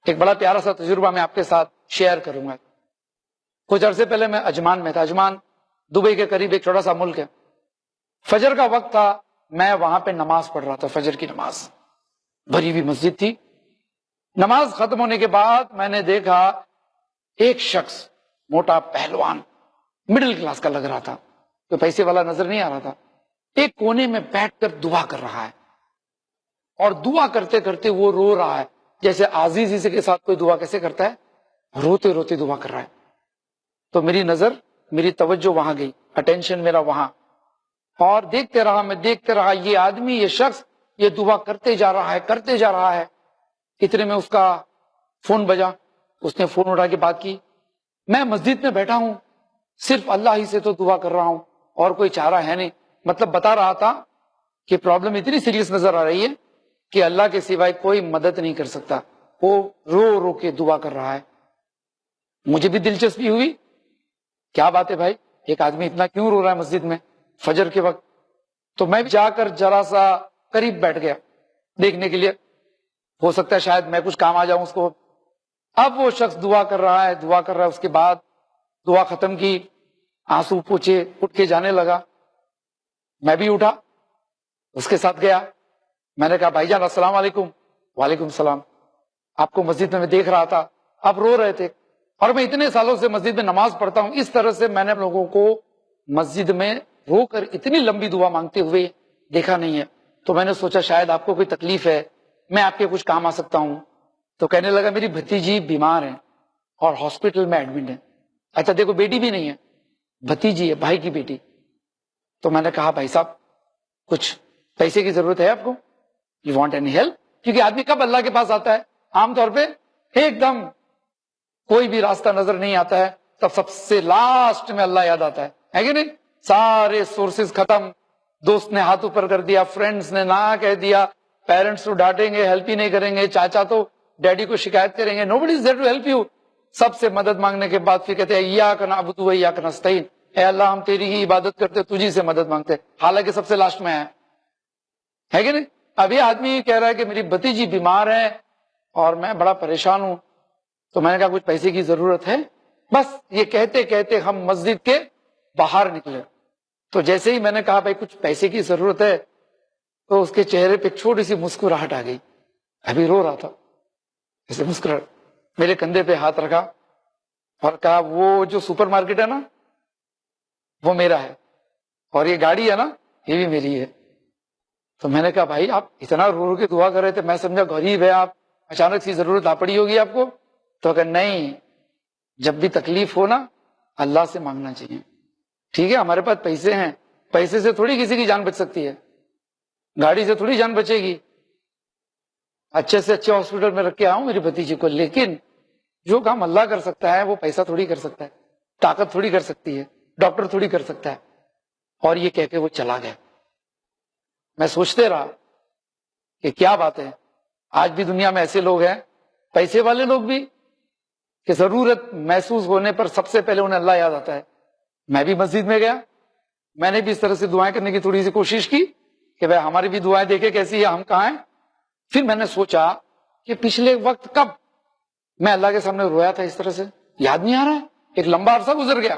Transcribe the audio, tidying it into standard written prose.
ایک بڑا پیارا سا تجربہ میں آپ کے ساتھ شیئر کروں گا. کچھ عرصے پہلے میں عجمان میں تھا. عجمان دبئی کے قریب ایک چھوٹا سا ملک ہے. فجر کا وقت تھا, میں وہاں پہ نماز پڑھ رہا تھا, فجر کی نماز. بھری ہوئی مسجد تھی. نماز ختم ہونے کے بعد میں نے دیکھا ایک شخص موٹا پہلوان, مڈل کلاس کا لگ رہا تھا, کوئی پیسے والا نظر نہیں آ رہا تھا, ایک کونے میں بیٹھ کر دعا کر رہا ہے. اور دعا کرتے کرتے وہ رو رہا ہے, جیسے عزیزی کے ساتھ کوئی دعا کیسے کرتا ہے, روتے روتے دعا کر رہا ہے. تو میری نظر, میری توجہ وہاں گئی, اٹینشن میرا وہاں, اور دیکھتے رہا یہ آدمی, یہ شخص یہ دعا کرتے جا رہا ہے. اتنے میں اس کا فون بجا, اس نے فون اٹھا کے بات کی. میں مسجد میں بیٹھا ہوں, صرف اللہ ہی سے تو دعا کر رہا ہوں اور کوئی چارہ ہے نہیں. مطلب بتا رہا تھا کہ پرابلم اتنی سیریس نظر آ رہی ہے کہ اللہ کے سوائے کوئی مدد نہیں کر سکتا. وہ رو رو کے دعا کر رہا ہے. مجھے بھی دلچسپی ہوئی, کیا بات ہے بھائی, ایک آدمی اتنا کیوں رو رہا ہے مسجد میں فجر کے وقت. تو میں جا کر ذرا سا قریب بیٹھ گیا دیکھنے کے لیے, ہو سکتا ہے شاید میں کچھ کام آ جاؤں اس کو. اب وہ شخص دعا کر رہا ہے. اس کے بعد دعا ختم کی, آنسو پوچھے, اٹھ کے جانے لگا. میں بھی اٹھا, اس کے ساتھ گیا. میں نے کہا بھائی جان السلام علیکم. وعلیکم السلام. آپ کو مسجد میں دیکھ رہا تھا, آپ رو رہے تھے, اور میں اتنے سالوں سے مسجد میں نماز پڑھتا ہوں, اس طرح سے میں نے لوگوں کو مسجد میں رو کر اتنی لمبی دعا مانگتے ہوئے دیکھا نہیں ہے. تو میں نے سوچا شاید آپ کو کوئی تکلیف ہے, میں آپ کے کچھ کام آ سکتا ہوں. تو کہنے لگا میری بھتیجی بیمار ہے اور ہاسپٹل میں ایڈمٹ ہے. اچھا دیکھو, بیٹی بھی نہیں ہے, بھتیجی ہے, بھائی کی بیٹی. تو میں نے کہا بھائی صاحب کچھ پیسے کی ضرورت ہے آپ کو, یو وانٹ اینی ہیلپ؟ کیونکہ آدمی کب اللہ کے پاس آتا ہے, عام طور پہ ایک دم کوئی بھی راستہ نظر نہیں آتا ہے, تب سب سے لاسٹ میں اللہ یاد آتا ہے کہ نہیں. سارے سورسز ختم, دوست نے ہاتھ اوپر کر دیا, فرینڈز نے نہ کہہ دیا, پیرنٹس تو ڈانٹیں گے, ہیلپ ہی نہیں کریں گے, چاچا تو ڈیڈی کو شکایت کریں گے, nobody is there to help you. سب سے مدد مانگنے کے بعد پھر کہتے ہیں ایاک نعبد و ایاک نستعین, اے اللہ ہم تیری ہی عبادت کرتے, تجھی سے مدد مانگتے, حالانکہ سب سے لاسٹ میں ہے کہ نہیں. اب یہ آدمی کہہ رہا ہے کہ میری بھتیجی بیمار ہے اور میں بڑا پریشان ہوں. تو میں نے کہا کچھ پیسے کی ضرورت ہے. بس یہ کہتے کہتے ہم مسجد کے باہر نکلے. تو جیسے ہی میں نے کہا بھائی کچھ پیسے کی ضرورت ہے, تو اس کے چہرے پہ چھوٹی سی مسکراہٹ آ گئی. ابھی رو رہا تھا, ایسے مسکراہٹ, میرے کندھے پہ ہاتھ رکھا اور کہا وہ جو سپر مارکیٹ ہے نا وہ میرا ہے, اور یہ گاڑی ہے نا یہ بھی میری ہے. تو میں نے کہا بھائی آپ اتنا رو رو کے دعا کر رہے تھے, میں سمجھا غریب ہے آپ, اچانک سی ضرورت آ پڑی ہوگی آپ کو. تو کہ نہیں, جب بھی تکلیف ہو نا اللہ سے مانگنا چاہیے. ٹھیک ہے, ہمارے پاس پیسے ہیں, پیسے سے تھوڑی کسی کی جان بچ سکتی ہے, گاڑی سے تھوڑی جان بچے گی. اچھے سے اچھے ہاسپٹل میں رکھ کے آؤں میری بھتیجی کو, لیکن جو کام اللہ کر سکتا ہے وہ پیسہ تھوڑی کر سکتا ہے, طاقت تھوڑی کر سکتی ہے, ڈاکٹر تھوڑی کر سکتا ہے. اور یہ کہہ کے وہ چلا گیا. میں سوچتے رہا کہ کیا بات ہے, آج بھی دنیا میں ایسے لوگ ہیں, پیسے والے لوگ بھی, کہ ضرورت محسوس ہونے پر سب سے پہلے انہیں اللہ یاد آتا ہے. میں بھی مسجد میں گیا, میں نے بھی اس طرح سے دعائیں کرنے کی تھوڑی سی کوشش کی کہ بھائی ہماری بھی دعائیں دیکھے کیسی ہے, ہم کہاں ہیں. پھر میں نے سوچا کہ پچھلے وقت کب میں اللہ کے سامنے رویا تھا اس طرح سے, یاد نہیں آ رہا ہے, ایک لمبا عرصہ گزر گیا.